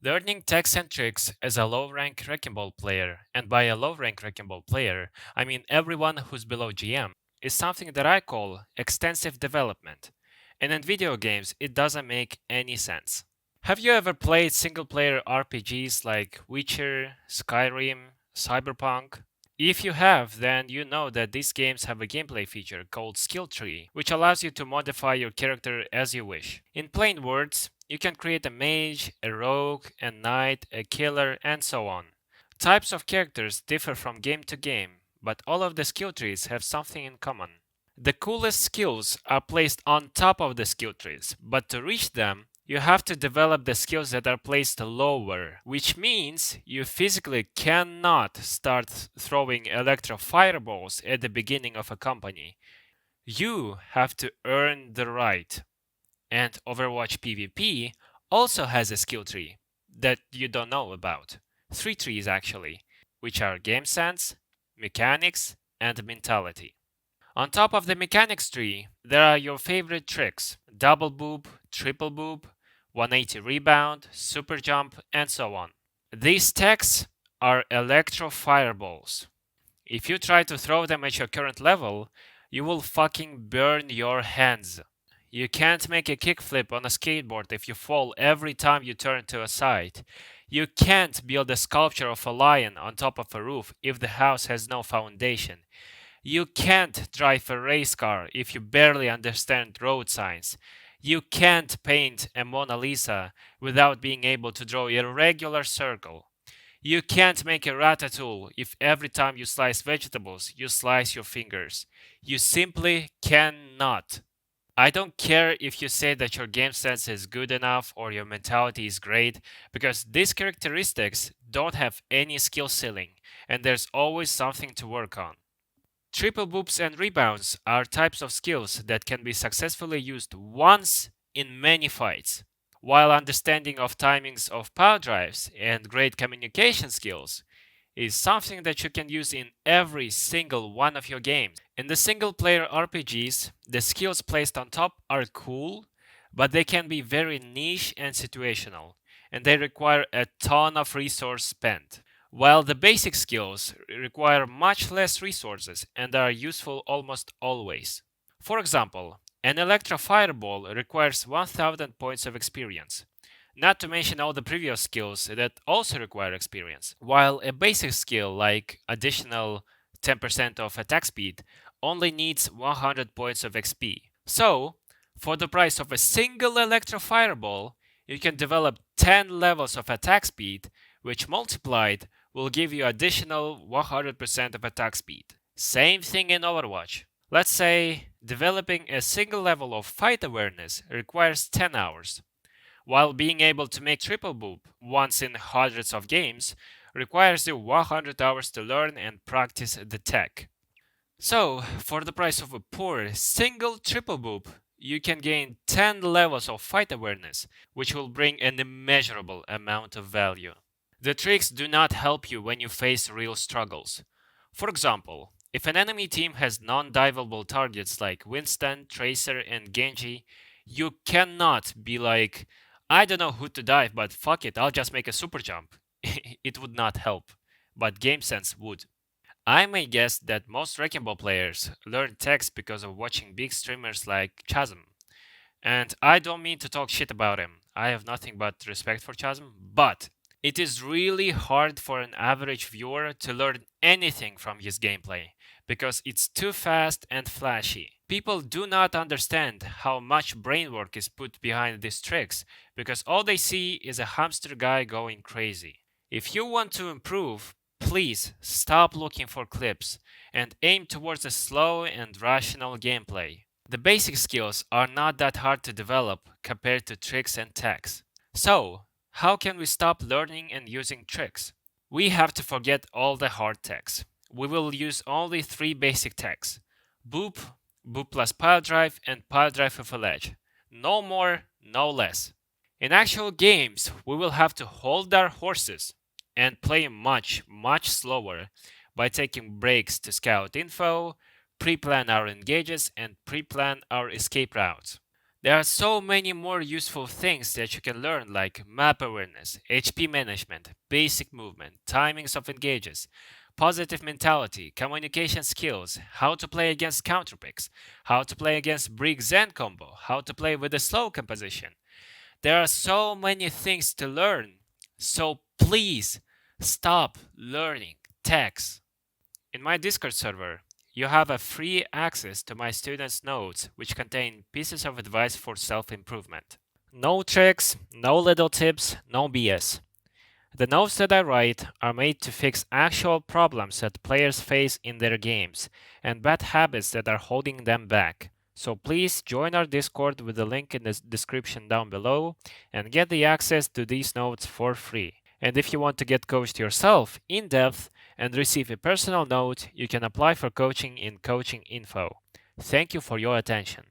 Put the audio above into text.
Learning techs and tricks as a low-rank wrecking ball player, and by a low-rank wrecking ball player, I mean everyone who's below GM, is something that I call extensive development. And in video games, it doesn't make any sense. Have you ever played single-player RPGs like Witcher, Skyrim, Cyberpunk? If you have, then you know that these games have a gameplay feature called Skill Tree, which allows you to modify your character as you wish. In plain words, you can create a mage, a rogue, a knight, a killer, and so on. Types of characters differ from game to game, but all of the skill trees have something in common. The coolest skills are placed on top of the skill trees, but to reach them, you have to develop the skills that are placed lower, which means you physically cannot start throwing electro fireballs at the beginning of a company. You have to earn the right. And Overwatch PvP also has a skill tree that you don't know about. Three trees actually, which are game sense, mechanics, and mentality. On top of the mechanics tree, there are your favorite tricks: double boop, triple boop, 180 rebound, super jump, and so on. These techs are electro fireballs. If you try to throw them at your current level, you will fucking burn your hands. You can't make a kickflip on a skateboard if you fall every time you turn to a side. You can't build a sculpture of a lion on top of a roof if the house has no foundation. You can't drive a race car if you barely understand road signs. You can't paint a Mona Lisa without being able to draw a regular circle. You can't make a ratatouille if every time you slice vegetables, you slice your fingers. You simply cannot. I don't care if you say that your game sense is good enough or your mentality is great, because these characteristics don't have any skill ceiling, and there's always something to work on. Triple boops and rebounds are types of skills that can be successfully used once in many fights, while understanding of timings of power drives and great communication skills is something that you can use in every single one of your games. In the single player RPGs, the skills placed on top are cool, but they can be very niche and situational, and they require a ton of resource spent. While the basic skills require much less resources and are useful almost always. For example, an Electro Fireball requires 1000 points of experience, not to mention all the previous skills that also require experience, while a basic skill like additional 10% of attack speed only needs 100 points of XP. So, for the price of a single Electro Fireball, you can develop 10 levels of attack speed, which multiplied will give you additional 100% of attack speed. Same thing in Overwatch. Let's say developing a single level of fight awareness requires 10 hours, while being able to make triple boop once in hundreds of games requires you 100 hours to learn and practice the tech. So, for the price of a poor single triple boop, you can gain 10 levels of fight awareness, which will bring an immeasurable amount of value. The tricks do not help you when you face real struggles. For example, if an enemy team has non-diveable targets like Winston, Tracer, and Genji, you cannot be like, I don't know who to dive, but fuck it, I'll just make a super jump. It would not help, but game sense would. I may guess that most Wrecking Ball players learn text because of watching big streamers like Chasm. And I don't mean to talk shit about him. I have nothing but respect for Chasm, but it is really hard for an average viewer to learn anything from his gameplay because it's too fast and flashy. People do not understand how much brain work is put behind these tricks because all they see is a hamster guy going crazy. If you want to improve, please stop looking for clips and aim towards a slow and rational gameplay. The basic skills are not that hard to develop compared to tricks and techs. So, how can we stop learning and using tricks? We have to forget all the hard techs. We will use only three basic techs: boop, boop plus pile drive, and pile drive with a ledge. No more, no less. In actual games, we will have to hold our horses and play much, much slower by taking breaks to scout info, pre-plan our engages, and pre-plan our escape routes. There are so many more useful things that you can learn, like map awareness, HP management, basic movement, timings of engages, positive mentality, communication skills, how to play against counterpicks, how to play against Brig Zen combo, how to play with a slow composition. There are so many things to learn. So please stop learning TECHS. In my Discord server, you have a free access to my students' notes, which contain pieces of advice for self improvement. No tricks, no little tips, no BS. The notes that I write are made to fix actual problems that players face in their games and bad habits that are holding them back. So please join our Discord with the link in the description down below and get the access to these notes for free. And if you want to get coached yourself in depth and receive a personal note, you can apply for coaching in Coaching Info. Thank you for your attention.